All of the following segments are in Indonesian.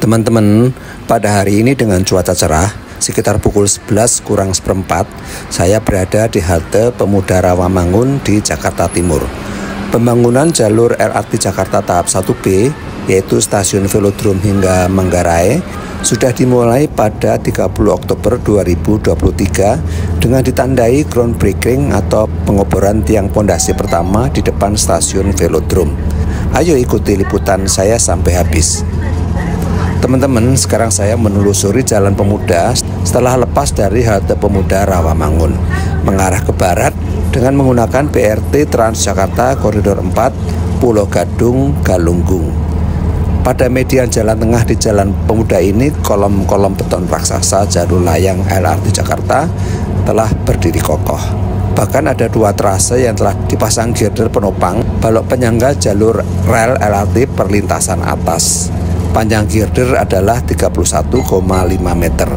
Teman-teman, pada hari ini dengan cuaca cerah, sekitar pukul 11 kurang seperempat, saya berada di halte Pemuda Rawamangun di Jakarta Timur. Pembangunan jalur LRT Jakarta tahap 1B, yaitu stasiun Velodrome hingga Manggarai, sudah dimulai pada 30 Oktober 2023 dengan ditandai groundbreaking atau pengoboran tiang pondasi pertama di depan stasiun Velodrome. Ayo ikuti liputan saya sampai habis. Teman-teman, sekarang saya menelusuri Jalan Pemuda setelah lepas dari halte Pemuda Rawamangun, mengarah ke barat dengan menggunakan BRT Transjakarta Koridor 4 Pulau Gadung Galunggung. Pada median jalan tengah di Jalan Pemuda ini, kolom-kolom beton raksasa jalur layang LRT Jakarta telah berdiri kokoh. Bahkan ada dua trase yang telah dipasang girder penopang balok penyangga jalur rel LRT perlintasan atas. Panjang girder adalah 31,5 meter.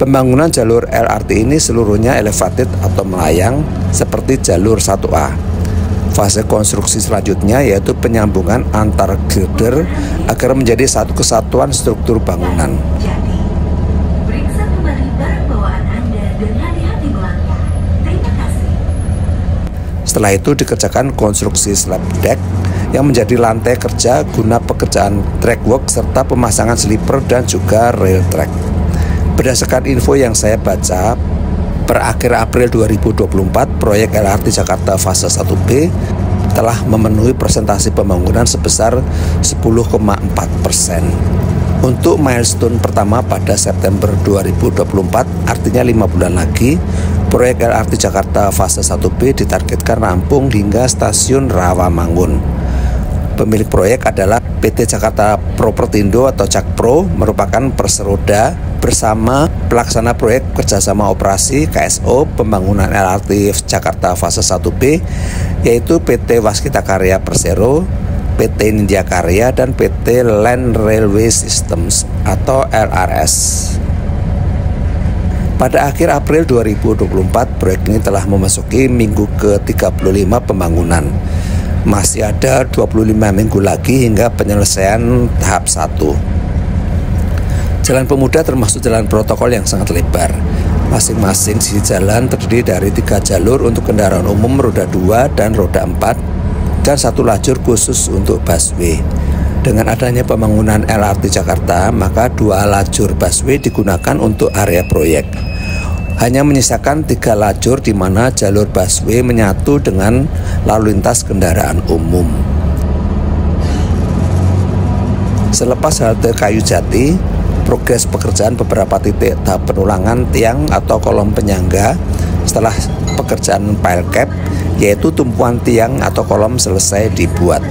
Pembangunan jalur LRT ini seluruhnya elevated atau melayang seperti jalur 1A. Fase konstruksi selanjutnya yaitu penyambungan antar girder agar menjadi satu kesatuan struktur bangunan. Periksa kembali barang bawaan Anda dan hati-hati melangkah. Terima kasih. Setelah itu dikerjakan konstruksi slab deck yang menjadi lantai kerja guna pekerjaan track work serta pemasangan sleeper dan juga rail track. Berdasarkan info yang saya baca, per akhir April 2024, proyek LRT Jakarta fase 1B telah memenuhi presentasi pembangunan sebesar 10,4%. Untuk milestone pertama pada September 2024, artinya 5 bulan lagi, proyek LRT Jakarta fase 1B ditargetkan rampung hingga stasiun Rawamangun. Pemilik proyek adalah PT Jakarta Propertindo atau Jakpro, merupakan perseroda bersama pelaksana proyek kerjasama operasi KSO pembangunan LRT Jakarta fase 1B, yaitu PT Waskita Karya Persero, PT Nindya Karya, dan PT Land Railway Systems atau LRS. Pada akhir April 2024, proyek ini telah memasuki minggu ke-35 pembangunan. Masih ada 25 minggu lagi hingga penyelesaian tahap 1. Jalan Pemuda termasuk jalan protokol yang sangat lebar. Masing-masing sisi jalan terdiri dari 3 jalur untuk kendaraan umum roda 2 dan roda 4 dan 1 lajur khusus untuk busway. Dengan adanya pembangunan LRT Jakarta, maka 2 lajur busway digunakan untuk area proyek. Hanya menyisakan 3 lajur di mana jalur busway menyatu dengan lalu lintas kendaraan umum. Selepas halte Kayu Jati, progres pekerjaan beberapa titik tahap penulangan tiang atau kolom penyangga setelah pekerjaan pile cap, yaitu tumpuan tiang atau kolom selesai dibuat.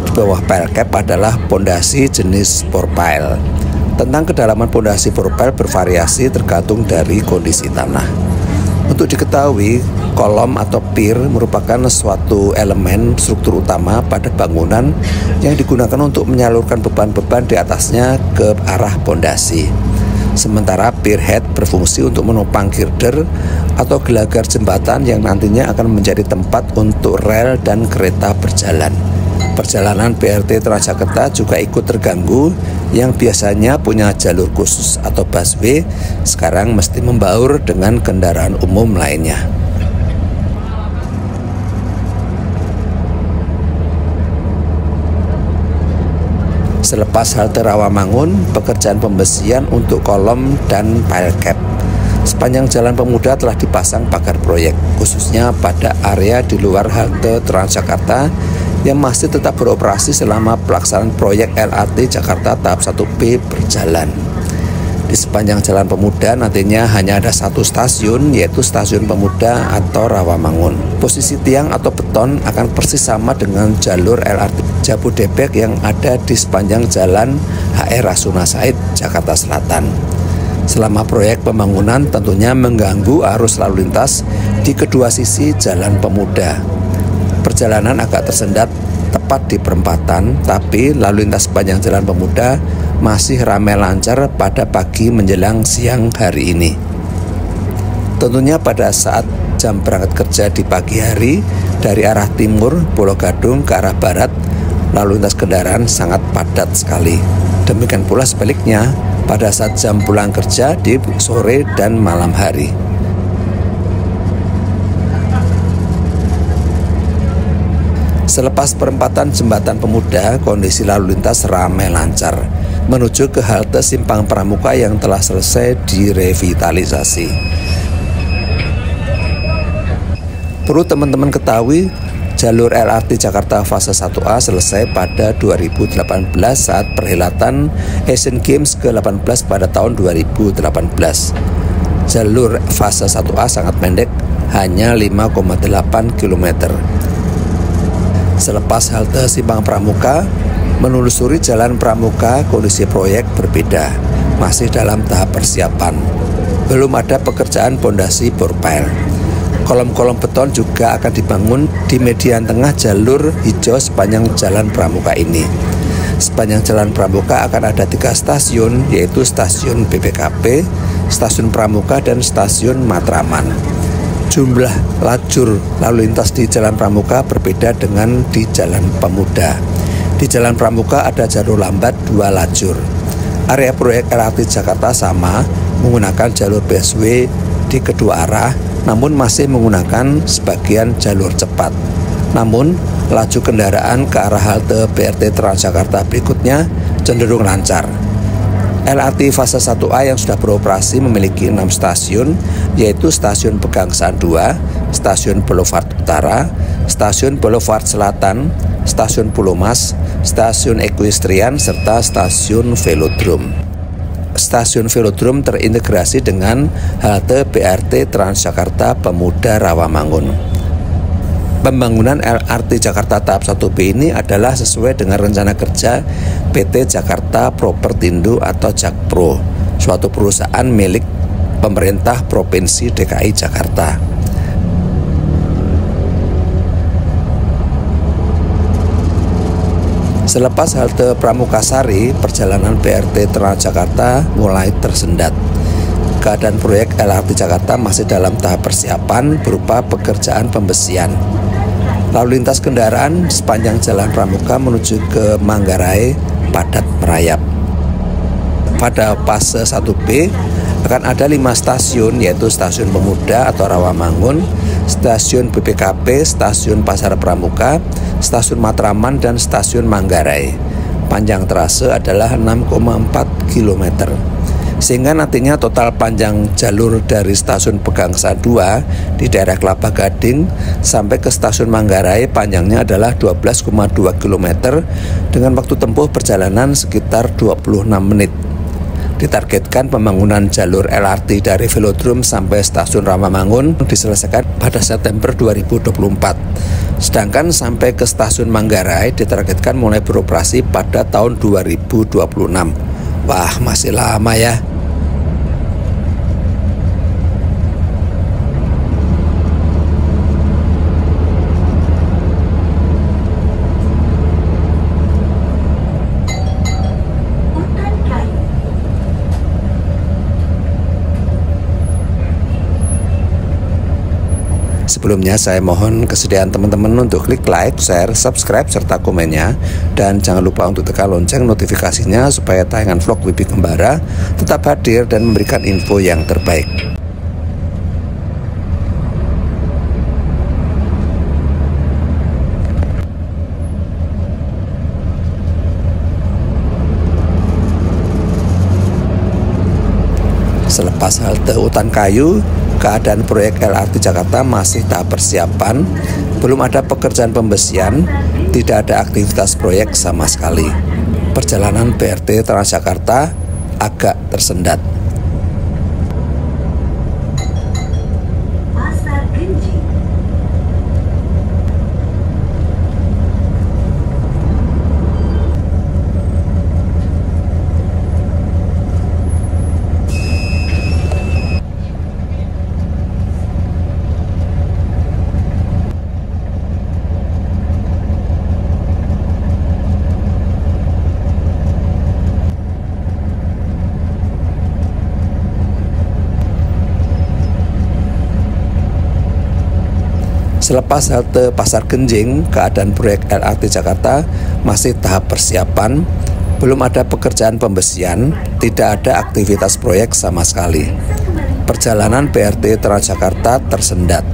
Di bawah pile cap adalah pondasi jenis pour pile. Tentang kedalaman pondasi pour pile bervariasi tergantung dari kondisi tanah. Untuk diketahui, kolom atau pier merupakan suatu elemen struktur utama pada bangunan yang digunakan untuk menyalurkan beban-beban di atasnya ke arah pondasi. Sementara pier head berfungsi untuk menopang girder atau gelagar jembatan yang nantinya akan menjadi tempat untuk rel dan kereta berjalan. Perjalanan BRT Transjakarta juga ikut terganggu, yang biasanya punya jalur khusus atau busway sekarang mesti membaur dengan kendaraan umum lainnya. Selepas halte Rawamangun, pekerjaan pembesian untuk kolom dan pile cap. Sepanjang Jalan Pemuda telah dipasang pagar proyek, khususnya pada area di luar halte Transjakarta yang masih tetap beroperasi selama pelaksanaan proyek LRT Jakarta tahap 1B berjalan. Di sepanjang Jalan Pemuda nantinya hanya ada 1 stasiun, yaitu Stasiun Pemuda atau Rawamangun. Posisi tiang atau beton akan persis sama dengan jalur LRT Jabodebek yang ada di sepanjang Jalan HR Rasuna Said, Jakarta Selatan. Selama proyek pembangunan tentunya mengganggu arus lalu lintas di kedua sisi Jalan Pemuda. Perjalanan agak tersendat tepat di perempatan, tapi lalu lintas sepanjang Jalan Pemuda masih ramai lancar pada pagi menjelang siang hari ini. Tentunya pada saat jam berangkat kerja di pagi hari dari arah timur Pulau Gadung ke arah barat, lalu lintas kendaraan sangat padat sekali. Demikian pula sebaliknya pada saat jam pulang kerja di sore dan malam hari. Selepas perempatan Jembatan Pemuda, kondisi lalu lintas ramai lancar menuju ke halte Simpang Pramuka yang telah selesai direvitalisasi. Perlu teman-teman ketahui, jalur LRT Jakarta fase 1A selesai pada 2018 saat perhelatan Asian Games ke-18 pada tahun 2018. Jalur fase 1A sangat pendek, hanya 5,8 km. Selepas halte Simpang Pramuka, menelusuri Jalan Pramuka, kondisi proyek berbeda, masih dalam tahap persiapan. Belum ada pekerjaan pondasi bor pile. Kolom-kolom beton juga akan dibangun di median tengah jalur hijau sepanjang Jalan Pramuka ini. Sepanjang Jalan Pramuka akan ada 3 stasiun, yaitu Stasiun BPKP, Stasiun Pramuka, dan Stasiun Matraman. Jumlah lajur lalu lintas di Jalan Pramuka berbeda dengan di Jalan Pemuda. Di Jalan Pramuka ada jalur lambat 2 lajur. Area proyek LRT Jakarta sama, menggunakan jalur busway di kedua arah, namun masih menggunakan sebagian jalur cepat. Namun, laju kendaraan ke arah halte BRT Transjakarta berikutnya cenderung lancar. LRT fase 1A yang sudah beroperasi memiliki 6 stasiun, yaitu Stasiun Pegangsaan 2, Stasiun Boulevard Utara, Stasiun Boulevard Selatan, Stasiun Pulau Mas, Stasiun Equestrian, serta Stasiun Velodrome. Stasiun Velodrome terintegrasi dengan halte BRT Transjakarta Pemuda Rawamangun. Pembangunan LRT Jakarta tahap 1B ini adalah sesuai dengan rencana kerja PT Jakarta Propertindo atau Jakpro, suatu perusahaan milik pemerintah Provinsi DKI Jakarta. Selepas halte Pramukasari, perjalanan BRT Transjakarta mulai tersendat. Keadaan proyek LRT Jakarta masih dalam tahap persiapan berupa pekerjaan pembesian. Lalu lintas kendaraan sepanjang Jalan Pramuka menuju ke Manggarai padat merayap. Pada fase 1B akan ada 5 stasiun, yaitu Stasiun Pemuda atau Rawamangun, Stasiun BPKP, Stasiun Pasar Pramuka, Stasiun Matraman, dan Stasiun Manggarai. Panjang trase adalah 6,4 km. Sehingga nantinya total panjang jalur dari Stasiun Pegangsaan 2 di daerah Kelapa Gading sampai ke Stasiun Manggarai panjangnya adalah 12,2 km dengan waktu tempuh perjalanan sekitar 26 menit. Ditargetkan pembangunan jalur LRT dari Velodrome sampai Stasiun Rawamangun diselesaikan pada September 2024. Sedangkan sampai ke Stasiun Manggarai ditargetkan mulai beroperasi pada tahun 2026. Wah, masih lama ya. Sebelumnya saya mohon kesediaan teman-teman untuk klik like, share, subscribe, serta komennya. Dan jangan lupa untuk tekan lonceng notifikasinya supaya tayangan vlog Wibi Kembara tetap hadir dan memberikan info yang terbaik. Selepas halte Utan Kayu, keadaan proyek LRT Jakarta masih tahap persiapan, belum ada pekerjaan pembesian, tidak ada aktivitas proyek sama sekali. Perjalanan BRT Transjakarta agak tersendat. Selepas halte Pasar Genjing, keadaan proyek LRT Jakarta masih tahap persiapan, belum ada pekerjaan pembesian, tidak ada aktivitas proyek sama sekali. Perjalanan BRT Transjakarta tersendat.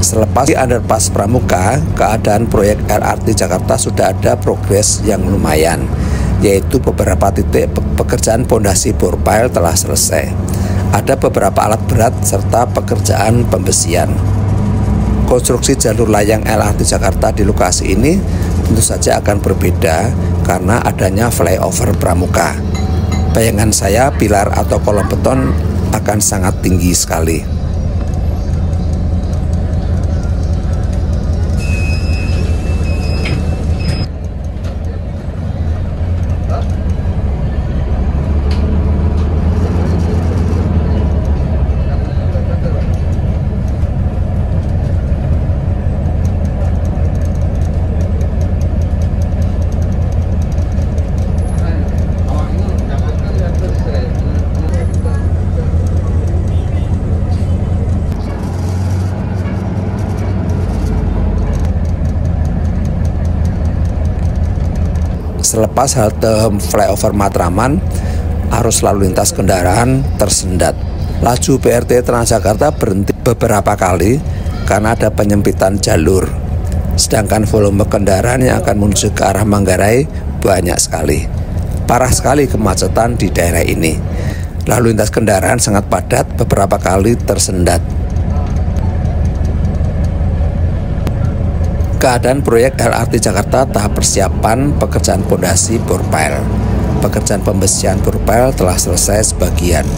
Selepas di underpass Pramuka, keadaan proyek LRT Jakarta sudah ada progres yang lumayan, yaitu beberapa titik pekerjaan pondasi bor pile telah selesai. Ada beberapa alat berat serta pekerjaan pembesian. Konstruksi jalur layang LRT Jakarta di lokasi ini tentu saja akan berbeda karena adanya flyover Pramuka. Bayangan saya, pilar atau kolom beton akan sangat tinggi sekali. Selepas halte flyover Matraman, arus lalu lintas kendaraan tersendat. Laju BRT Transjakarta berhenti beberapa kali karena ada penyempitan jalur. Sedangkan volume kendaraan yang akan menuju ke arah Manggarai banyak sekali. Parah sekali kemacetan di daerah ini. Lalu lintas kendaraan sangat padat, beberapa kali tersendat. Keadaan proyek LRT Jakarta tahap persiapan pekerjaan pondasi bor pile. Pekerjaan pembesian bor pile telah selesai sebagian.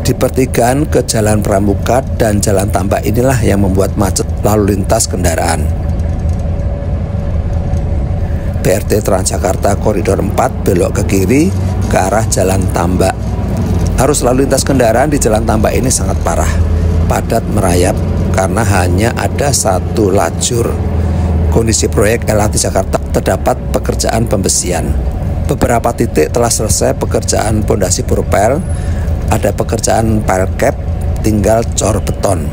Di pertigaan ke Jalan Pramuka dan Jalan Tambak inilah yang membuat macet lalu lintas kendaraan. BRT Transjakarta Koridor 4 belok ke kiri ke arah Jalan Tambak. Arus lalu lintas kendaraan di Jalan Tambak ini sangat parah, padat merayap karena hanya ada satu lajur. Kondisi proyek LRT Jakarta terdapat pekerjaan pembesian. Beberapa titik telah selesai pekerjaan pondasi bor pile, ada pekerjaan pile cap, tinggal cor beton.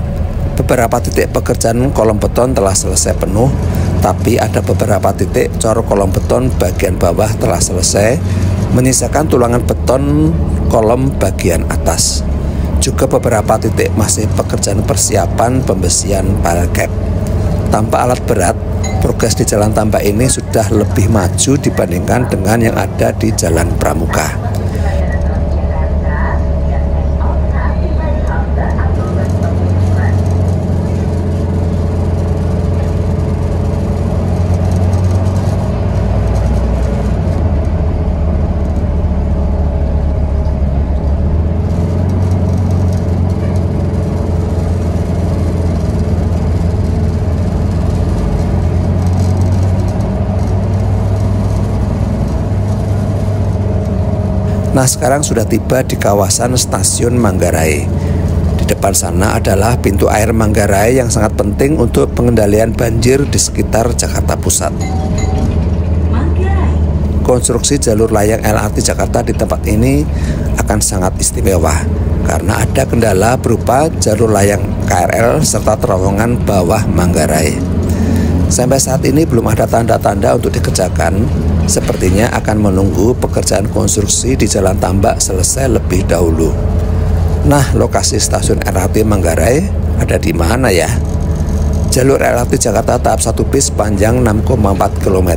Beberapa titik pekerjaan kolom beton telah selesai penuh, tapi ada beberapa titik cor kolom beton bagian bawah telah selesai, menyisakan tulangan beton kolom bagian atas. Juga beberapa titik masih pekerjaan persiapan pembesian pile cap. Tanpa alat berat, progres di Jalan Tambak ini sudah lebih maju dibandingkan dengan yang ada di Jalan Pramuka. Nah, sekarang sudah tiba di kawasan Stasiun Manggarai. Di depan sana adalah pintu air Manggarai yang sangat penting untuk pengendalian banjir di sekitar Jakarta Pusat. Konstruksi jalur layang LRT Jakarta di tempat ini akan sangat istimewa karena ada kendala berupa jalur layang KRL serta terowongan bawah Manggarai. Sampai saat ini belum ada tanda-tanda untuk dikerjakan. Sepertinya akan menunggu pekerjaan konstruksi di Jalan Tambak selesai lebih dahulu. Nah, lokasi stasiun LRT Manggarai ada di mana ya? Jalur LRT Jakarta tahap 1 bis panjang 6,4 km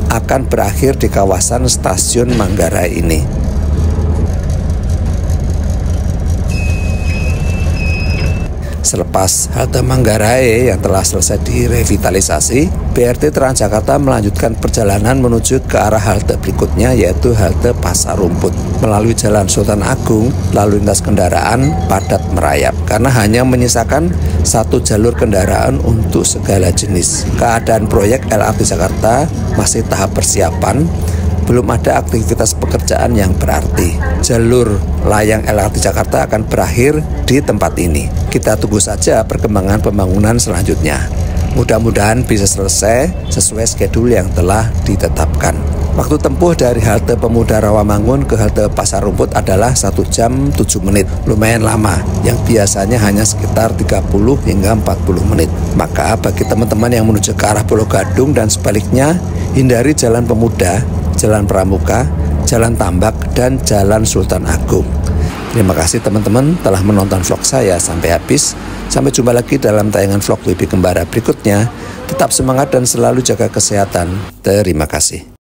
akan berakhir di kawasan stasiun Manggarai ini. Selepas halte Manggarai yang telah selesai direvitalisasi, BRT Transjakarta melanjutkan perjalanan menuju ke arah halte berikutnya, yaitu halte Pasar Rumput. Melalui Jalan Sultan Agung, lalu lintas kendaraan padat merayap karena hanya menyisakan satu jalur kendaraan untuk segala jenis. Keadaan proyek LRT Jakarta masih tahap persiapan, belum ada aktivitas pekerjaan yang berarti. Jalur layang LRT Jakarta akan berakhir di tempat ini. Kita tunggu saja perkembangan pembangunan selanjutnya. Mudah-mudahan bisa selesai sesuai schedule yang telah ditetapkan. Waktu tempuh dari halte Pemuda Rawamangun ke halte Pasar Rumput adalah 1 jam 7 menit. Lumayan lama, yang biasanya hanya sekitar 30 hingga 40 menit. Maka bagi teman-teman yang menuju ke arah Pulau Gadung dan sebaliknya, hindari Jalan Pemuda, Jalan Pramuka, Jalan Tambak, dan Jalan Sultan Agung. Terima kasih teman-teman telah menonton vlog saya sampai habis. Sampai jumpa lagi dalam tayangan vlog WP Kembara berikutnya. Tetap semangat dan selalu jaga kesehatan. Terima kasih.